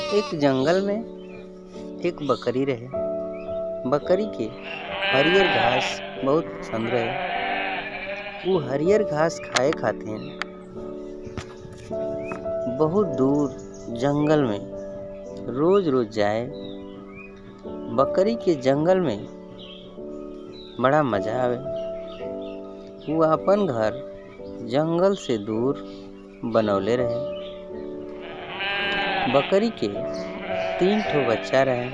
एक जंगल में एक बकरी रहे। बकरी के हरियर घास बहुत पसंद रहे। वो हरियर घास खाए खातिर बहुत दूर जंगल में रोज रोज जाए। बकरी के जंगल में बड़ा मजा आवे। वो अपन घर जंगल से दूर बनौले रहे। बकरी के 3 ठो बच्चा रहे।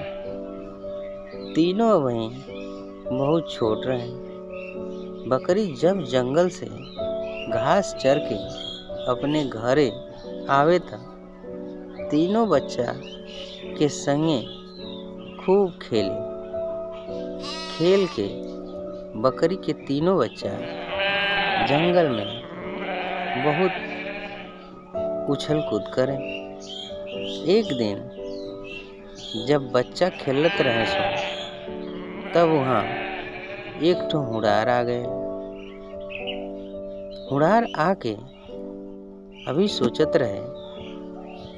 तीनों वहीं बहुत छोट रहे। बकरी जब जंगल से घास चर के अपने घरे आवे था, तीनों बच्चा के संगे खूब खेले। खेल के बकरी के तीनों बच्चा जंगल में बहुत उछल कूद करे। एक दिन जब बच्चा खेलत रहे सो, तब वहाँ एक ठो हुड़ार आ गए। हुड़ार आके अभी सोचत रहे,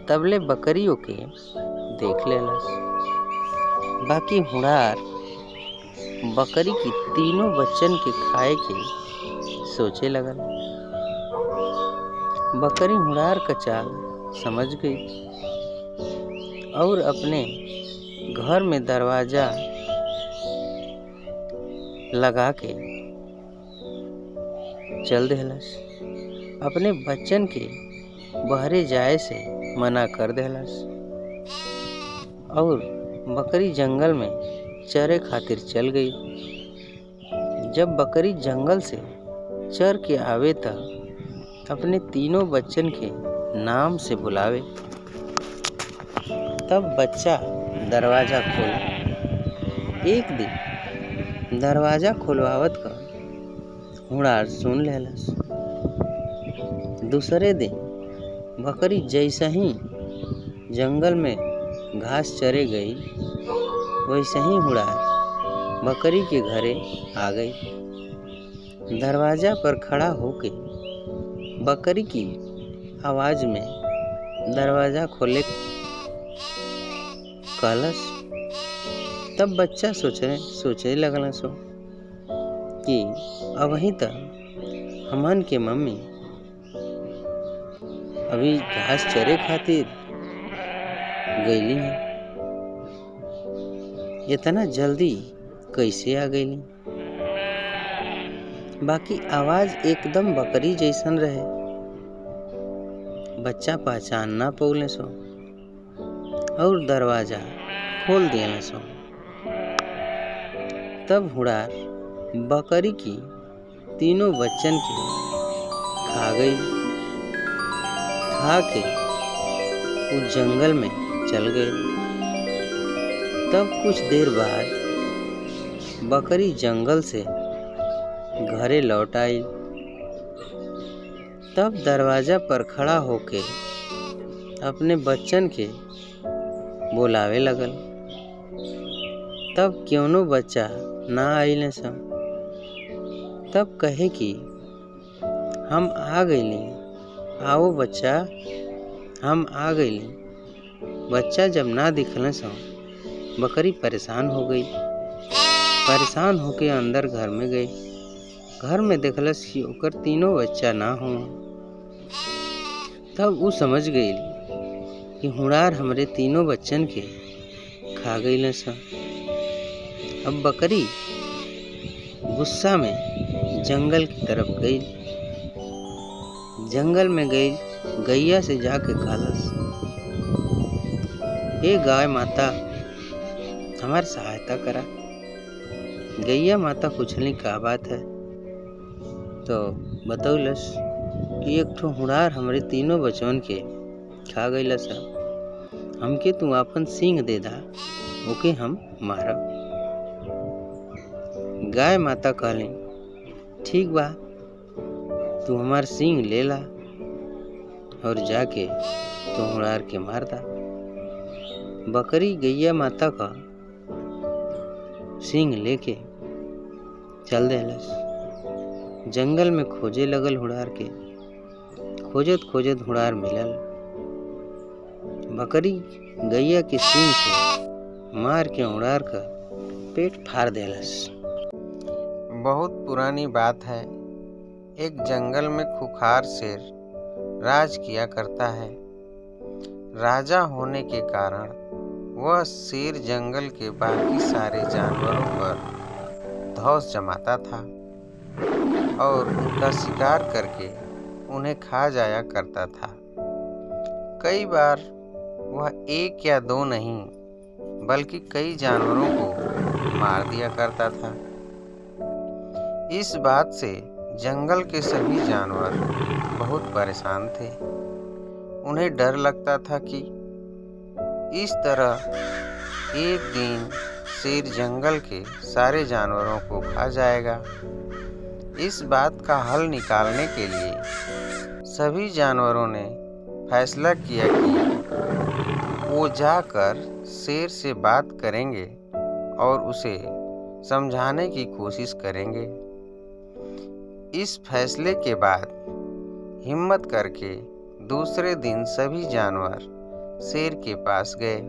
तबले बकरियों के देख लेलस। बाकी हुड़ार बकरी की तीनों बच्चन के खाए के सोचे लगल। बकरी हुड़ार का चाल समझ गई और अपने घर में दरवाजा लगा के चल देहलस। अपने बच्चन के बहरे जाए से मना कर देहलस और बकरी जंगल में चरे खातिर चल गई। जब बकरी जंगल से चर के आवे तब अपने तीनों बच्चन के नाम से बुलावे। तब बच्चा दरवाजा खोले। एक दिन दरवाजा खुलवावत का हुड़ार सुन लेलस। दूसरे दिन बकरी जैसे ही जंगल में घास चरे गई, वैसे ही हुड़ार बकरी के घरे आ गई। दरवाजा पर खड़ा होके बकरी की आवाज में दरवाजा खोले कहलस। तब बच्चा सोचे लगल सो कि अबही तक हमन के मम्मी अभी घास चरे खातिर गईली हैं, इतना जल्दी कैसे आ गईली। बाकी आवाज एकदम बकरी जैसन रहे। बच्चा पहचान ना पौले सो और दरवाजा खोल दिया सो। तब हुड़ार बकरी की तीनों बच्चन के खा गई। खा के वो जंगल में चल गए। तब कुछ देर बाद बकरी जंगल से घरे लौट आई। तब दरवाजा पर खड़ा होके अपने बच्चन के बुलावे लगल। तब क्यों बच्चा ना आइले सब। तब कहे कि हम आ गईली, आओ बच्चा हम आ गईली। बच्चा जब ना दिखले सो बकरी परेशान हो गई। परेशान होके अंदर घर में गई। घर में देखलस कि ओकर तीनों बच्चा ना हो। तब वो समझ गई कि हुड़ार हमरे तीनों बच्चन के खा गई सा। अब बकरी गुस्सा में जंगल की तरफ गई। जंगल में गई गैया से जाके कहलस, हे गाय माता हमारी सहायता करा। गैया माता पूछली का बात है। तो बतौलस कि एक ठो हुड़ार हमरे तीनों बचवन के खा गईला सा। हमके तू अपन सींग दे दा, ओके हम मारब। गाय माता कहली, ठीक बा, तू हमार सींग ले ला और जाके तू हुड़ार के मार दा। बकरी गैया माता का सींग लेके चल देलस। जंगल में खोजे लगल हुड़ार के। खोजत खोजत हुड़ार मिलल। बकरी गैया के सींग से मार के उड़ार कर पेट फाड़ देलस। बहुत पुरानी बात है। एक जंगल में खूंखार शेर राज किया करता है। राजा होने के कारण वह शेर जंगल के बाकी सारे जानवरों पर धौंस जमाता था और उनका शिकार करके उन्हें खा जाया करता था। कई बार वह एक या दो नहीं बल्कि कई जानवरों को मार दिया करता था। इस बात से जंगल के सभी जानवर बहुत परेशान थे। उन्हें डर लगता था कि इस तरह एक दिन शेर जंगल के सारे जानवरों को खा जाएगा। इस बात का हल निकालने के लिए सभी जानवरों ने फैसला किया कि वो जाकर शेर से बात करेंगे और उसे समझाने की कोशिश करेंगे। इस फैसले के बाद हिम्मत करके दूसरे दिन सभी जानवर शेर के पास गए।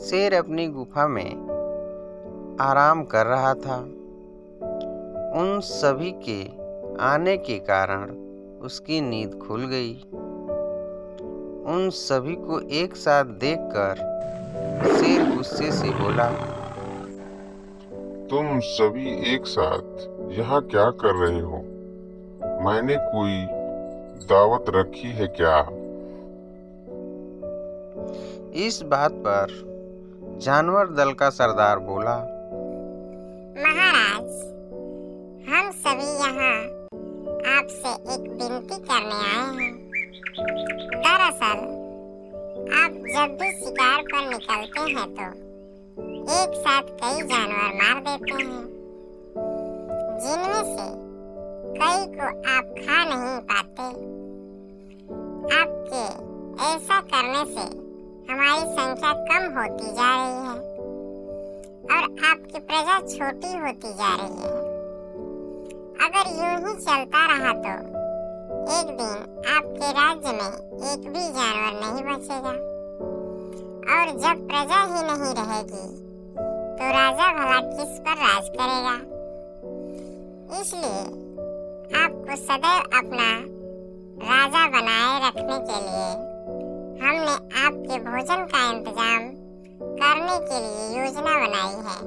शेर अपनी गुफा में आराम कर रहा था। उन सभी के आने के कारण उसकी नींद खुल गई। उन सभी को एक साथ देखकर शेर गुस्से से बोला, तुम सभी एक साथ यहाँ क्या कर रहे हो? मैंने कोई दावत रखी है क्या? इस बात पर जानवर दल का सरदार बोला, महाराज, हम सभी यहाँ आपसे एक विनती करने आए हैं। दरअसल आप जब भी शिकार पर निकलते हैं तो एक साथ कई जानवर मार देते हैं, जिनमें से कई को आप खा नहीं पाते। आपके ऐसा करने से हमारी संख्या कम होती जा रही है और आपकी प्रजा छोटी होती जा रही है। अगर यूं ही चलता रहा तो एक दिन आपके राज्य में एक भी जानवर नहीं बचेगा और जब प्रजा ही नहीं रहेगी तो राजा भला किस पर राज करेगा। इसलिए आपको सदैव अपना राजा बनाए रखने के लिए हमने आपके भोजन का इंतजाम करने के लिए योजना बनाई है।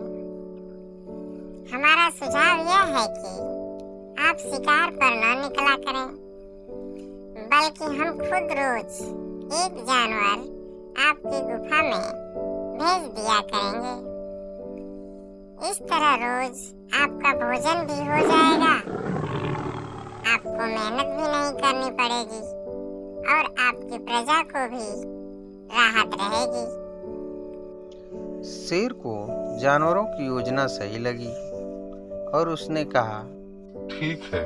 हमारा सुझाव यह है कि आप शिकार पर न निकला करें, बल्कि हम खुद रोज एक जानवर आपकी गुफा में भेज दिया करेंगे। इस तरह रोज आपका भोजन भी हो जाएगा, आपको मेहनत भी नहीं करनी पड़ेगी और आपकी प्रजा को भी राहत रहेगी। शेर को जानवरों की योजना सही लगी और उसने कहा, ठीक है,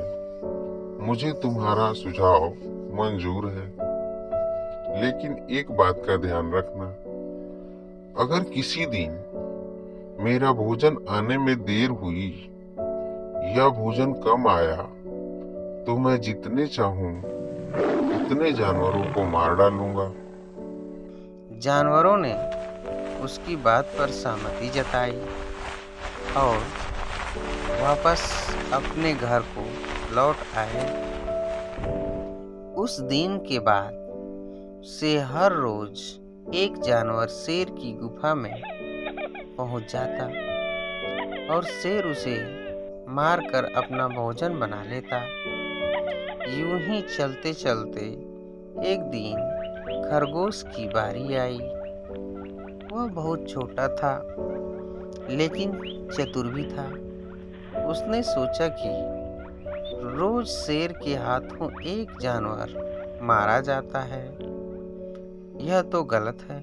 मुझे तुम्हारा सुझाव मंजूर है, लेकिन एक बात का ध्यान रखना। अगर किसी दिन मेरा भोजन आने में देर हुई या भोजन कम आया तो मैं जितने चाहूं उतने जानवरों को मार डालूंगा। जानवरों ने उसकी बात पर सहमति जताई और वापस अपने घर को लौट आए। उस दिन के बाद से हर रोज एक जानवर शेर की गुफा में पहुंच जाता और शेर उसे मारकर अपना भोजन बना लेता। यूं ही चलते चलते एक दिन खरगोश की बारी आई। वह बहुत छोटा था लेकिन चतुर भी था। उसने सोचा कि रोज शेर के हाथों एक जानवर मारा जाता है, यह तो गलत है।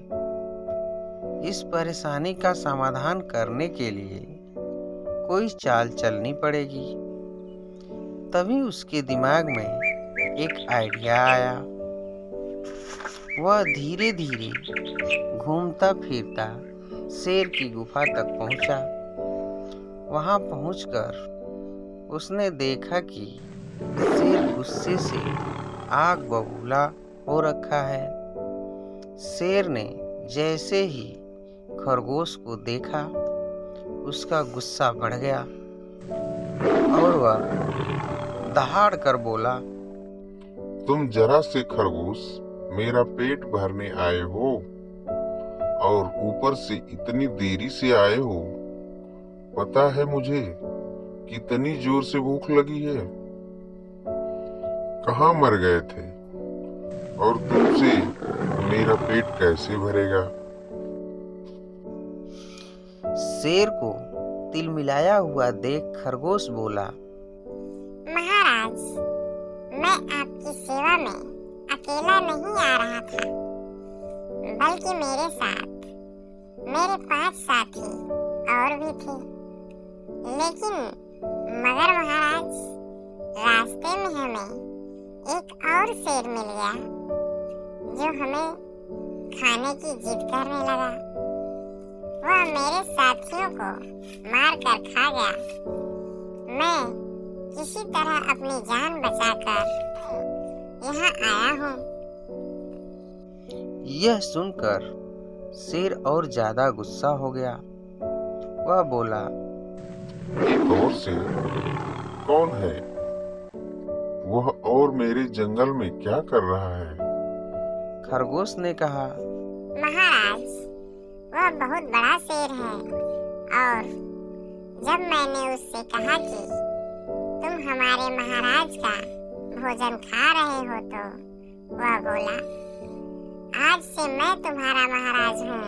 इस परेशानी का समाधान करने के लिए कोई चाल चलनी पड़ेगी। तभी उसके दिमाग में एक आइडिया आया। वह धीरे धीरे घूमता फिरता शेर की गुफा तक पहुंचा। वहां पहुंचकर उसने देखा कि शेर गुस्से से आग बबूला हो रखा है। शेर ने जैसे ही खरगोश को देखा, उसका गुस्सा बढ़ गया और वह दहाड़ कर बोला, तुम जरा से खरगोश मेरा पेट भरने आए हो और ऊपर से इतनी देरी से आए हो। पता है मुझे कितनी जोर से भूख लगी है। कहाँ मर गए थे और तुमसे मेरा पेट कैसे भरेगा। शेर को तिलमिलाया हुआ देख खरगोश बोला, महाराज, मैं आपकी सेवा में अकेला नहीं आ रहा था, बल्कि मेरे साथ मेरे 5 साथी और भी थे। लेकिन मगर महाराज, रास्ते में हमें एक और शेर मिल गया जो हमें खाने की जिद करने लगा। वह मेरे साथियों को मार कर खा गया। मैं किसी तरह अपनी जान बचाकर यहाँ आया हूँ। यह सुनकर शेर और ज्यादा गुस्सा हो गया। वह बोला, एक और शेर कौन है? वह और मेरे जंगल में क्या कर रहा है? खरगोश ने कहा, महाराज, वह बहुत बड़ा शेर है और जब मैंने उससे कहा कि तुम हमारे महाराज का भोजन खा रहे हो तो वह बोला, आज से मैं तुम्हारा महाराज हूँ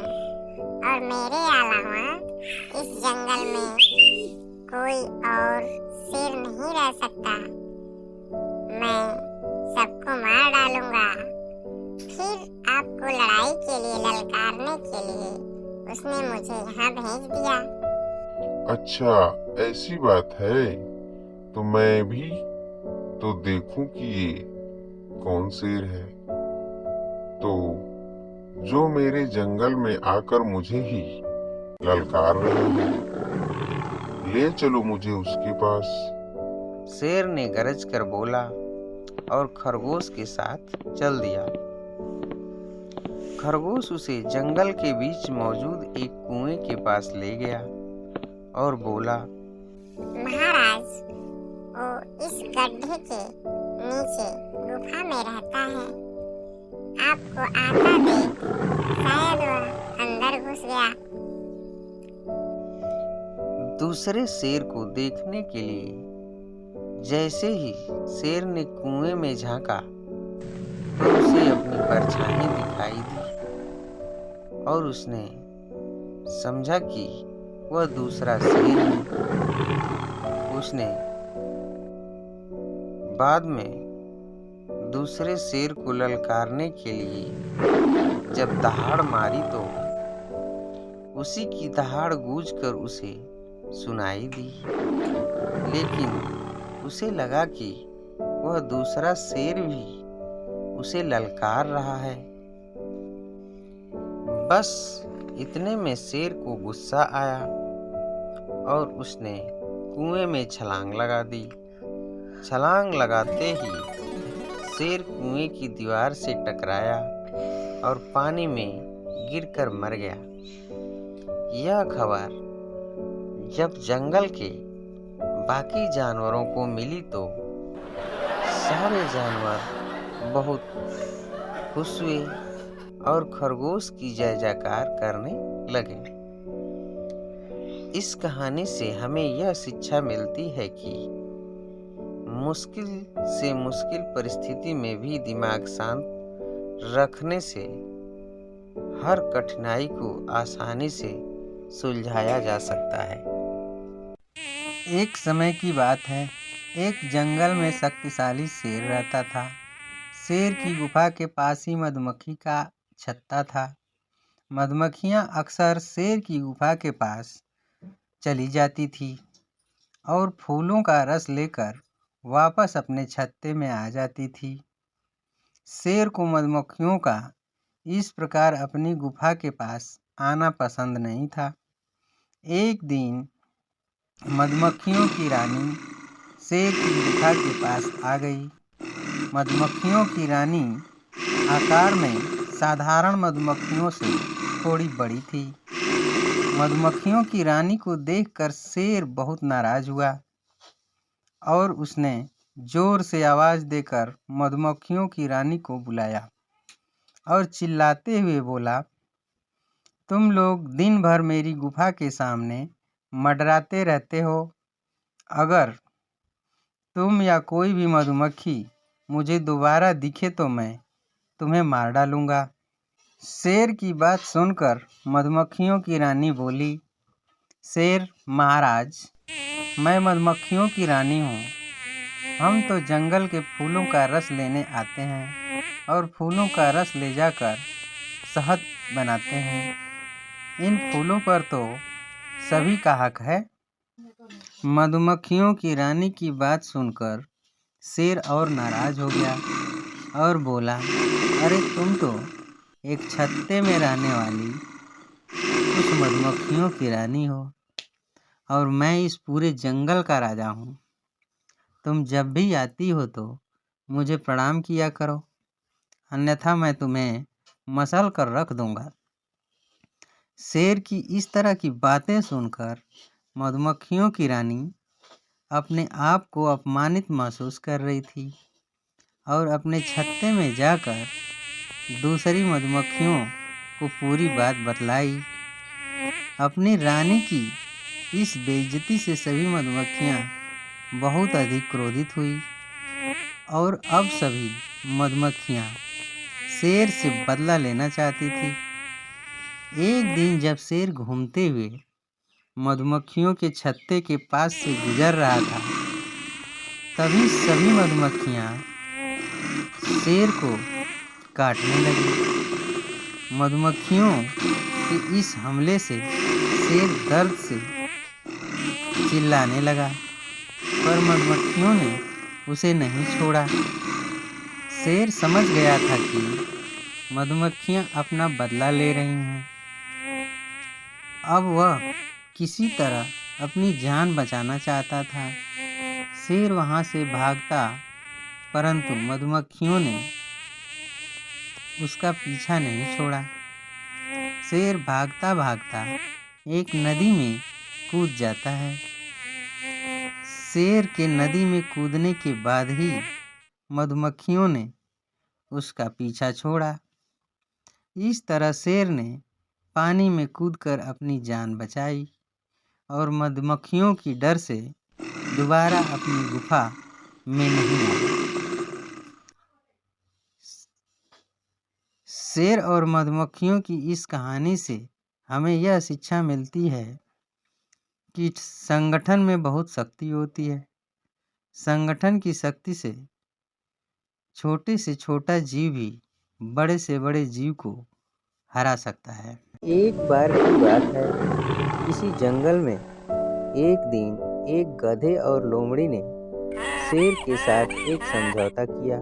और मेरे अलावा इस जंगल में कोई और शेर नहीं रह सकता। मैं सबको मार डालूंगा। फिर आपको लड़ाई के लिए ललकारने के लिए उसने मुझे यहाँ भेज दिया। अच्छा, ऐसी बात है। तो मैं भी तो देखूं कि ये कौन शेर है, तो जो मेरे जंगल में आकर मुझे ही ललकार रहा है। ले चलो मुझे उसके पास। शेर ने गरज कर बोला और खरगोश के साथ चल दिया। खरगोश उसे जंगल के बीच मौजूद एक कुएं के पास ले गया और बोला, महाराज, वो इस गड्ढे के नीचे गुफा में रहता है। आपको आता देख शायद वह अंदर घुस गया। दूसरे शेर को देखने के लिए जैसे ही शेर ने कुएं में झांका तो उसे अपनी परछाई दिखाई दी और उसने समझा कि वह दूसरा शेर है। उसने बाद में दूसरे शेर को ललकारने के लिए जब दहाड़ मारी तो उसी की दहाड़ गूंजकर उसे सुनाई दी, लेकिन उसे लगा कि वह दूसरा शेर भी उसे ललकार रहा है। बस इतने में शेर को गुस्सा आया और उसने कुएं में छलांग लगा दी। छलांग लगाते ही शेर कुएं की दीवार से टकराया और पानी में गिरकर मर गया। यह खबर जब जंगल के बाकी जानवरों को मिली तो सारे जानवर बहुत खुश हुए और खरगोश की जय जयकार करने लगे। इस कहानी से हमें यह शिक्षा मिलती है कि मुश्किल से मुश्किल परिस्थिति में भी दिमाग शांत रखने से हर कठिनाई को आसानी से सुलझाया जा सकता है। एक समय की बात है, एक जंगल में शक्तिशाली शेर रहता था। शेर की गुफा के पास ही मधुमक्खी का छत्ता था। मधुमक्खियाँ अक्सर शेर की गुफा के पास चली जाती थी और फूलों का रस लेकर वापस अपने छत्ते में आ जाती थी। शेर को मधुमक्खियों का इस प्रकार अपनी गुफा के पास आना पसंद नहीं था। एक दिन मधुमक्खियों की रानी शेर की गुफा के पास आ गई। मधुमक्खियों की रानी आकार में साधारण मधुमक्खियों से थोड़ी बड़ी थी। मधुमक्खियों की रानी को देखकर शेर बहुत नाराज हुआ और उसने जोर से आवाज देकर मधुमक्खियों की रानी को बुलाया और चिल्लाते हुए बोला, तुम लोग दिन भर मेरी गुफा के सामने मंडराते रहते हो। अगर तुम या कोई भी मधुमक्खी मुझे दोबारा दिखे तो मैं तुम्हें मार डालूंगा। शेर की बात सुनकर मधुमक्खियों की रानी बोली, शेर महाराज, मैं मधुमक्खियों की रानी हूँ। हम तो जंगल के फूलों का रस लेने आते हैं और फूलों का रस ले जाकर शहद बनाते हैं। इन फूलों पर तो सभी का हक है। मधुमक्खियों की रानी की बात सुनकर शेर और नाराज हो गया और बोला, अरे तुम तो एक छत्ते में रहने वाली कुछ मधुमक्खियों की रानी हो और मैं इस पूरे जंगल का राजा हूँ। तुम जब भी आती हो तो मुझे प्रणाम किया करो, अन्यथा मैं तुम्हें मसल कर रख दूंगा। शेर की इस तरह की बातें सुनकर मधुमक्खियों की रानी अपने आप को अपमानित महसूस कर रही थी और अपने छत्ते में जाकर दूसरी मधुमक्खियों को पूरी बात बतलाई। अपनी रानी की इस बेइज्जती से सभी मधुमक्खियाँ बहुत अधिक क्रोधित हुई और अब सभी मधुमक्खियाँ शेर से बदला लेना चाहती थी। एक दिन जब शेर घूमते हुए मधुमक्खियों के छत्ते के पास से गुजर रहा था, तभी सभी मधुमक्खियाँ शेर को काटने लगी। मधुमक्खियों के इस हमले से शेर दर्द से चिल्लाने लगा, पर मधुमक्खियों ने उसे नहीं छोड़ा। शेर समझ गया था कि मधुमक्खियाँ अपना बदला ले रही हैं। अब वह किसी तरह अपनी जान बचाना चाहता था। शेर वहाँ से भागता, परंतु मधुमक्खियों ने उसका पीछा नहीं छोड़ा। शेर भागता भागता एक नदी में कूद जाता है। शेर के नदी में कूदने के बाद ही मधुमक्खियों ने उसका पीछा छोड़ा। इस तरह शेर ने पानी में कूदकर अपनी जान बचाई और मधुमक्खियों की डर से दोबारा अपनी गुफा में नहीं आया। शेर और मधुमक्खियों की इस कहानी से हमें यह शिक्षा मिलती है कि संगठन में बहुत शक्ति होती है। संगठन की शक्ति से छोटे से छोटा जीव भी बड़े से बड़े जीव को हरा सकता है। एक बार की बात है, किसी जंगल में एक दिन एक गधे और लोमड़ी ने शेर के साथ एक समझौता किया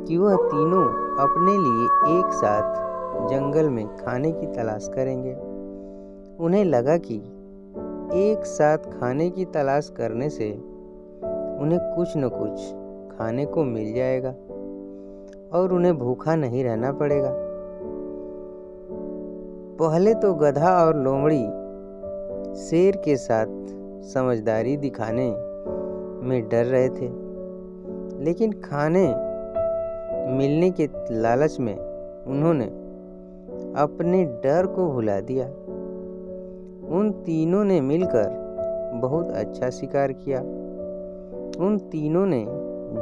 कि वह तीनों अपने लिए एक साथ जंगल में खाने की तलाश करेंगे। उन्हें लगा कि एक साथ खाने की तलाश करने से उन्हें कुछ न कुछ खाने को मिल जाएगा और उन्हें भूखा नहीं रहना पड़ेगा। पहले तो गधा और लोमड़ी शेर के साथ समझदारी दिखाने में डर रहे थे, लेकिन खाने मिलने के लालच में उन्होंने अपने डर को भुला दिया। उन तीनों ने मिलकर बहुत अच्छा शिकार किया। उन तीनों ने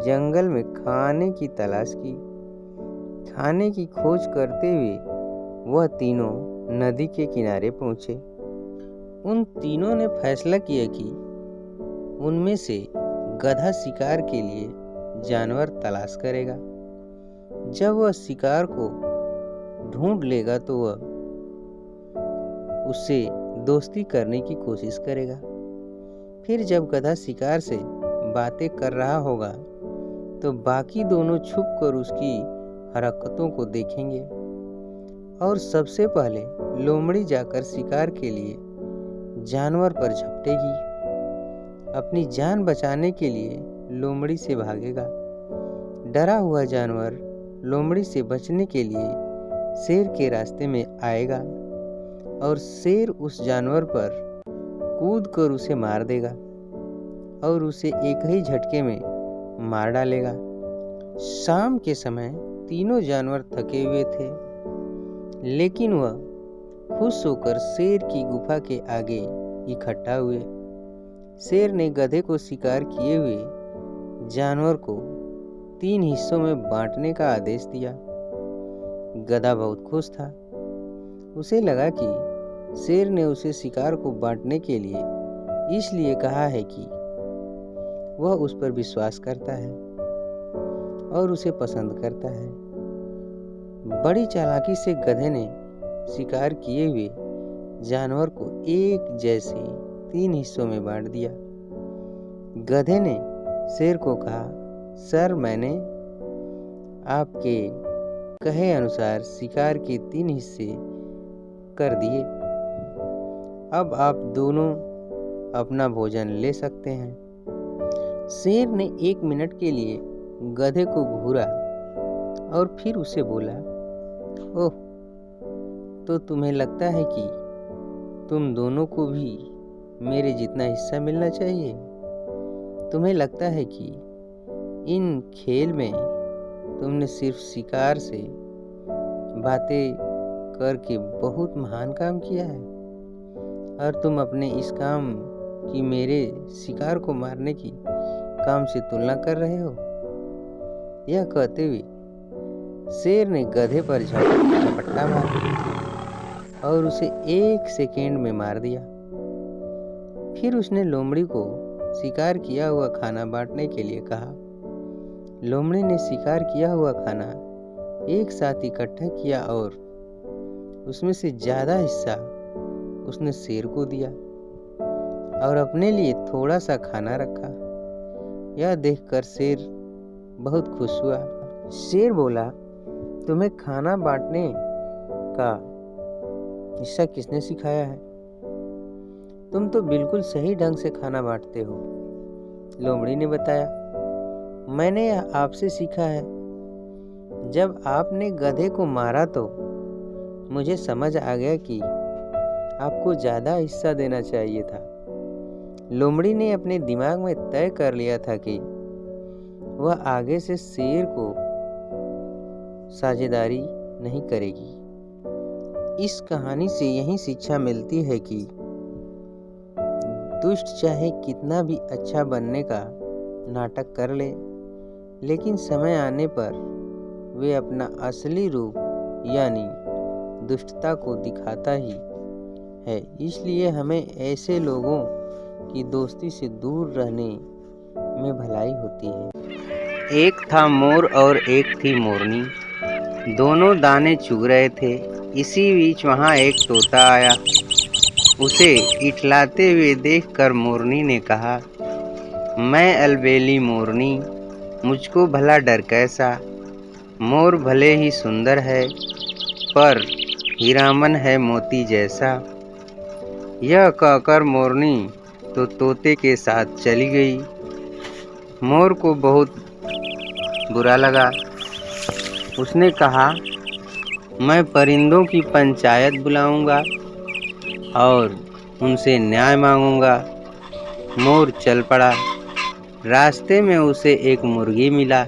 जंगल में खाने की तलाश की। खाने की खोज करते हुए वह तीनों नदी के किनारे पहुंचे। उन तीनों ने फैसला किया कि उनमें से गधा शिकार के लिए जानवर तलाश करेगा। जब वह शिकार को ढूंढ लेगा तो वह उससे दोस्ती करने की कोशिश करेगा। फिर जब गधा शिकार से बातें कर रहा होगा तो बाकी दोनों छुपकर उसकी हरकतों को देखेंगे और सबसे पहले लोमड़ी जाकर शिकार के लिए जानवर पर झपटेगी। अपनी जान बचाने के लिए लोमड़ी से भागेगा। डरा हुआ जानवर लोमड़ी से बचने के लिए शेर के रास्ते में आएगा और शेर उस जानवर पर कूद कर उसे मार देगा और उसे एक ही झटके में मार डालेगा। शाम के समय तीनों जानवर थके हुए थे, लेकिन वह खुश होकर शेर की गुफा के आगे इकट्ठा हुए। शेर ने गधे को शिकार किए हुए जानवर को 3 हिस्सों में बांटने का आदेश दिया। गधा बहुत खुश था। उसे लगा कि शेर ने उसे शिकार को बांटने के लिए इसलिए कहा है कि वह उस पर विश्वास करता है और उसे पसंद करता है। बड़ी चालाकी से गधे ने शिकार किए हुए जानवर को एक जैसे 3 हिस्सों में बांट दिया। गधे ने शेर को कहा, सर, मैंने आपके कहे अनुसार शिकार के 3 हिस्से कर दिए। अब आप दोनों अपना भोजन ले सकते हैं। शेर ने 1 मिनट के लिए गधे को घूरा और फिर उसे बोला, ओह, तो तुम्हें लगता है कि तुम दोनों को भी मेरे जितना हिस्सा मिलना चाहिए? तुम्हें लगता है कि इन खेल में तुमने सिर्फ शिकार से बातें करके बहुत महान काम किया है और तुम अपने इस काम की मेरे शिकार को मारने की काम से तुलना कर रहे हो? यह कहते हुए शेर ने गधे पर झपट्टा मारा और उसे 1 सेकेंड में मार दिया। फिर उसने लोमड़ी को शिकार किया हुआ खाना बांटने के लिए कहा। लोमड़ी ने शिकार किया हुआ खाना एक साथ इकट्ठा किया और उसमें से ज्यादा हिस्सा उसने शेर को दिया और अपने लिए थोड़ा सा खाना रखा। यह देखकर शेर बहुत खुश हुआ। शेर बोला, तुम्हें खाना बांटने का हिस्सा किसने सिखाया है? तुम तो बिल्कुल सही ढंग से खाना बांटते हो। लोमड़ी ने बताया, मैंने यह आपसे सीखा है। जब आपने गधे को मारा तो मुझे समझ आ गया कि आपको ज्यादा हिस्सा देना चाहिए था। लोमड़ी ने अपने दिमाग में तय कर लिया था कि वह आगे से शेर को साझेदारी नहीं करेगी। इस कहानी से यही शिक्षा मिलती है कि दुष्ट चाहे कितना भी अच्छा बनने का नाटक कर ले, लेकिन समय आने पर वे अपना असली रूप यानी दुष्टता को दिखाता ही है। इसलिए हमें ऐसे लोगों की दोस्ती से दूर रहने में भलाई होती है। एक था मोर और एक थी मोरनी, दोनों दाने चुग रहे थे। इसी बीच वहाँ एक तोता आया। उसे इठलाते हुए देखकर मोरनी ने कहा, मैं अलबेली मोरनी, मुझको भला डर कैसा। मोर भले ही सुंदर है, पर हीरामन है मोती जैसा। यह कहकर मोरनी तो तोते के साथ चली गई। मोर को बहुत बुरा लगा। उसने कहा, मैं परिंदों की पंचायत बुलाऊंगा और उनसे न्याय मांगूंगा। मोर चल पड़ा। रास्ते में उसे एक मुर्गी मिला।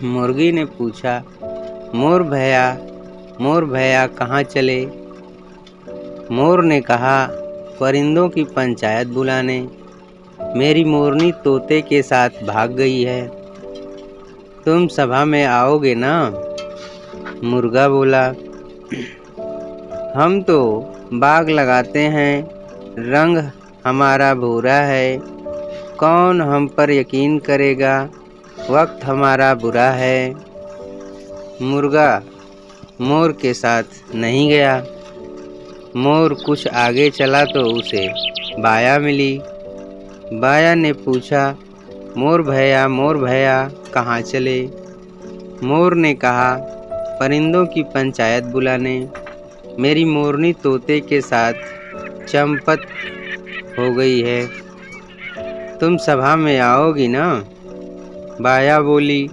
मुर्गी ने पूछा, मोर भैया कहाँ चले? मोर ने कहा, परिंदों की पंचायत बुलाने। मेरी मोरनी तोते के साथ भाग गई है। तुम सभा में आओगे ना? मुर्गा बोला, हम तो बाग लगाते हैं, रंग हमारा भूरा है। कौन हम पर यकीन करेगा? वक्त हमारा बुरा है। मुर्गा मोर के साथ नहीं गया। मोर कुछ आगे चला तो उसे बाया मिली। बाया ने पूछा, मोर भैया कहाँ चले? मोर ने कहा, परिंदों की पंचायत बुलाने। मेरी मोरनी तोते के साथ चंपत हो गई है। तुम सभा में आओगी ना? बाया बोली,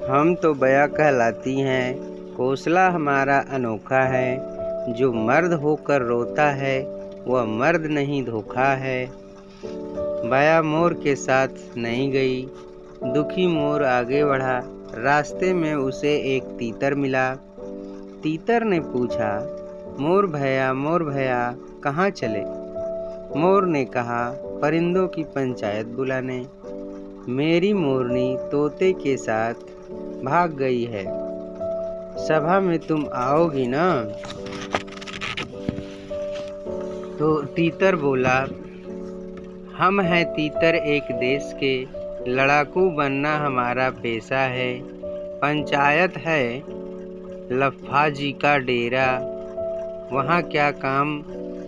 हम तो बया कहलाती हैं, घोंसला हमारा अनोखा है, जो मर्द होकर रोता है वह मर्द नहीं धोखा है। बाया मोर के साथ नहीं गई, दुखी मोर आगे बढ़ा। रास्ते में उसे एक तीतर मिला। तीतर ने पूछा, मोर भैया कहाँ चले? मोर ने कहा, परिंदों की पंचायत बुलाने। मेरी मोरनी तोते के साथ भाग गई है, सभा में तुम आओगी ना? तो तीतर बोला, हम हैं तीतर एक देश के, लड़ाकू बनना हमारा पेशा है। पंचायत है लफ्फा जी का डेरा, वहाँ क्या काम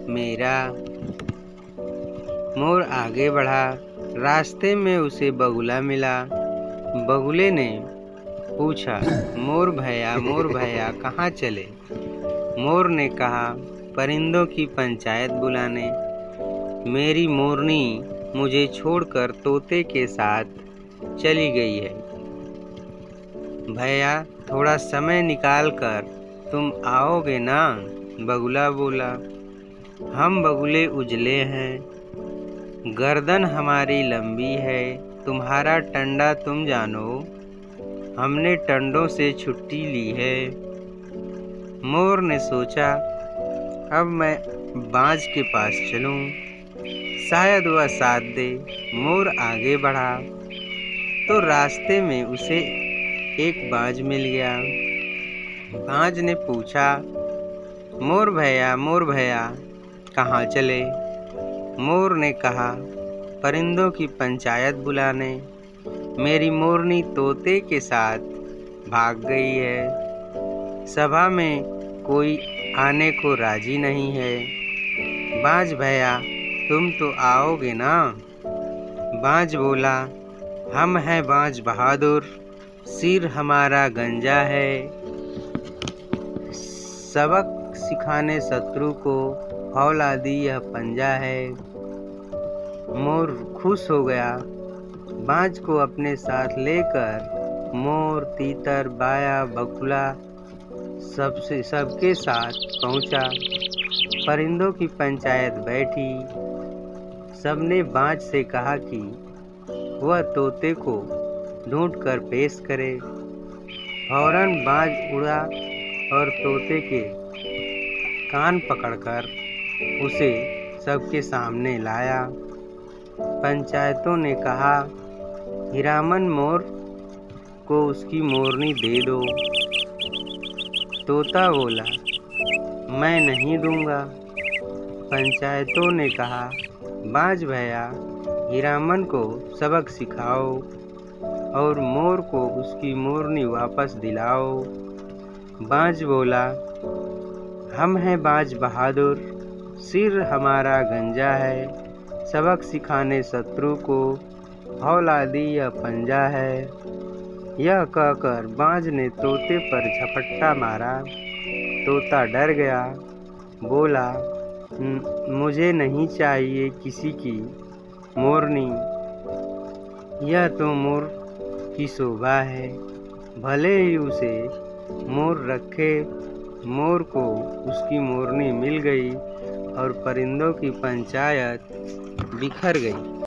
मेरा? मोर आगे बढ़ा। रास्ते में उसे बगुला मिला। बगुले ने पूछा, मोर भैया कहाँ चले? मोर ने कहा, परिंदों की पंचायत बुलाने। मेरी मोरनी मुझे छोड़कर तोते के साथ चली गई है। भैया थोड़ा समय निकाल कर तुम आओगे ना? बगुला बोला, हम बगुले उजले हैं, गर्दन हमारी लंबी है, तुम्हारा टंडा तुम जानो, हमने टंडों से छुट्टी ली है। मोर ने सोचा, अब मैं बाज के पास चलूं, शायद वह साथ दे। मोर आगे बढ़ा तो रास्ते में उसे एक बाज मिल गया। बाज ने पूछा, मोर भैया कहाँ चले? मोर ने कहा, परिंदों की पंचायत बुलाने। मेरी मोरनी तोते के साथ भाग गई है, सभा में कोई आने को राजी नहीं है। बाज भैया तुम तो आओगे ना? बाज बोला, हम हैं बाज बहादुर, सिर हमारा गंजा है, सबक सिखाने शत्रु को, फौलादी यह पंजा है। मोर खुश हो गया। बाज को अपने साथ लेकर मोर, तीतर, बाया, बगुला सबके साथ पहुंचा। परिंदों की पंचायत बैठी। सबने बाज से कहा कि वह तोते को ढूंढकर पेश करे। फौरन बाज उड़ा और तोते के कान पकड़कर उसे सबके सामने लाया। पंचायतों ने कहा, हीरामन मोर को उसकी मोरनी दे दो। तोता बोला, मैं नहीं दूंगा। पंचायतों ने कहा, बाज भैया हीरामन को सबक सिखाओ और मोर को उसकी मोरनी वापस दिलाओ। बाज बोला, हम हैं बाज बहादुर, सिर हमारा गंजा है, सबक सिखाने शत्रु को, फौलादी यह पंजा है। यह कहकर बाज ने तोते पर झपट्टा मारा। तोता डर गया, बोला, मुझे नहीं चाहिए किसी की मोरनी, यह तो मोर की शोभा है। भले ही उसे मोर रखे। मोर को उसकी मोरनी मिल गई और परिंदों की पंचायत बिखर गई।